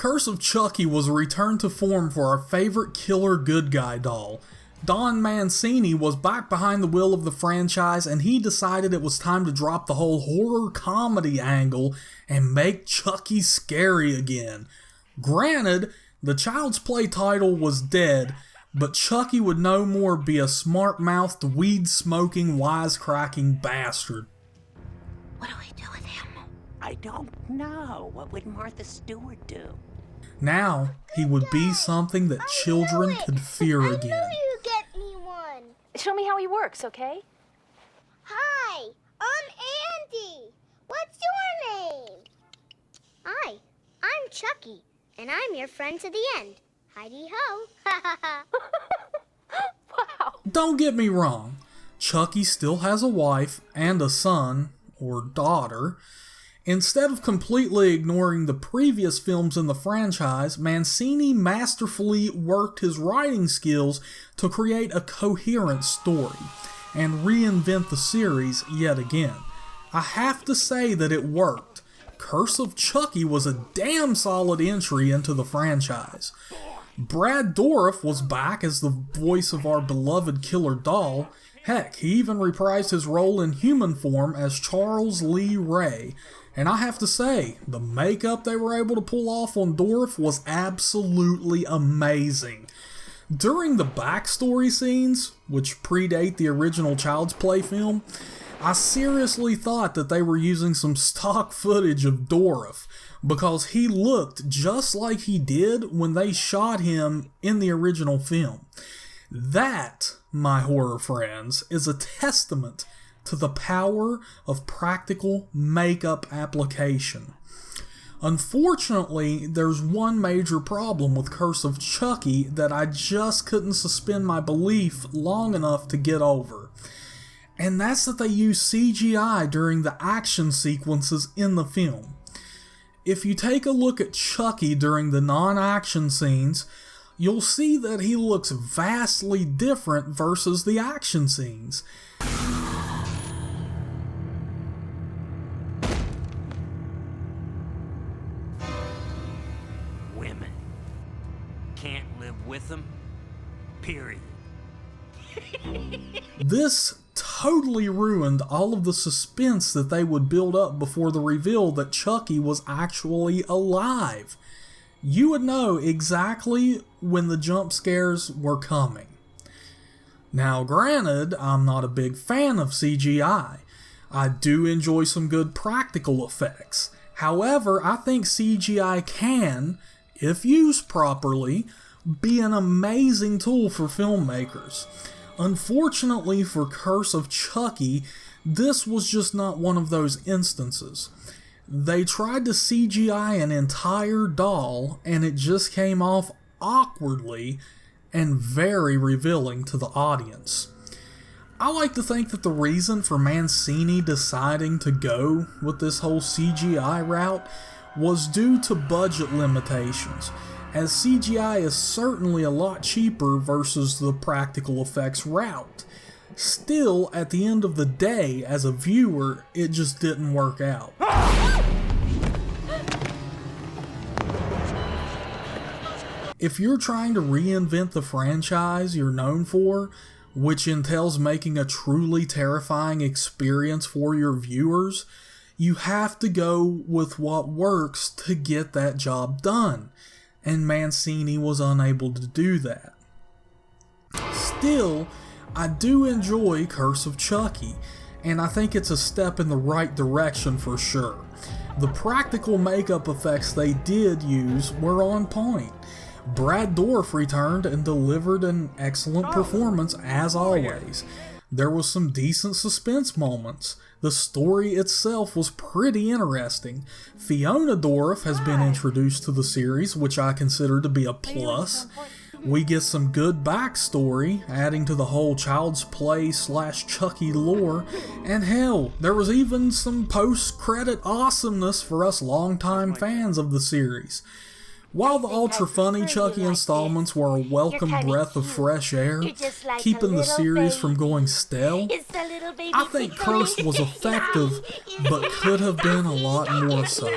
Curse of Chucky was a return to form for our favorite killer good guy doll. Don Mancini was back behind the wheel of the franchise, and he decided it was time to drop the whole horror comedy angle and make Chucky scary again. Granted, the Child's Play title was dead, but Chucky would no more be a smart-mouthed, weed-smoking, wisecracking bastard. What do we do with him? I don't know. What would Martha Stewart do? Now, he would be something that children could fear again. I know you get me one. Show me how he works, okay? Hi, I'm Andy. What's your name? Hi, I'm Chucky, and I'm your friend to the end. Heidi-ho. Wow. Don't get me wrong, Chucky still has a wife and a son, or daughter. Instead of completely ignoring the previous films in the franchise, Mancini masterfully worked his writing skills to create a coherent story and reinvent the series yet again. I have to say that it worked. Curse of Chucky was a damn solid entry into the franchise. Brad Dourif was back as the voice of our beloved killer doll. Heck, he even reprised his role in human form as Charles Lee Ray. And I have to say, the makeup they were able to pull off on Dourif was absolutely amazing. During the backstory scenes, which predate the original Child's Play film, I seriously thought that they were using some stock footage of Dourif, because he looked just like he did when they shot him in the original film. That, my horror friends, is a testament to the power of practical makeup application. Unfortunately, there's one major problem with Curse of Chucky that I just couldn't suspend my belief long enough to get over. And that's that they use CGI during the action sequences in the film. If you take a look at Chucky during the non-action scenes, you'll see that he looks vastly different versus the action scenes. Women. Can't live with them. Period. This totally ruined all of the suspense that they would build up before the reveal that Chucky was actually alive. You would know exactly when the jump scares were coming. Now granted, I'm not a big fan of CGI. I do enjoy some good practical effects. However, I think CGI can, if used properly, be an amazing tool for filmmakers. Unfortunately for Curse of Chucky, this was just not one of those instances. They tried to CGI an entire doll, and it just came off awkwardly and very revealing to the audience. I like to think that the reason for Mancini deciding to go with this whole CGI route was due to budget limitations, as CGI is certainly a lot cheaper versus the practical effects route. Still, at the end of the day, as a viewer, it just didn't work out. If you're trying to reinvent the franchise you're known for, which entails making a truly terrifying experience for your viewers, you have to go with what works to get that job done. And Mancini was unable to do that. Still, I do enjoy Curse of Chucky, and I think it's a step in the right direction for sure. The practical makeup effects they did use were on point. Brad Dourif returned and delivered an excellent performance as always. There was some decent suspense moments. The story itself was pretty interesting. Fiona Dourif has been introduced to the series, which I consider to be a plus. We get some good backstory, adding to the whole Child's Play / Chucky lore, and hell, there was even some post-credit awesomeness for us longtime fans of the series. While the ultra-funny Chucky installments were a welcome breath of fresh air, keeping the series from going stale, I think Curse was effective, but could have been a lot more so.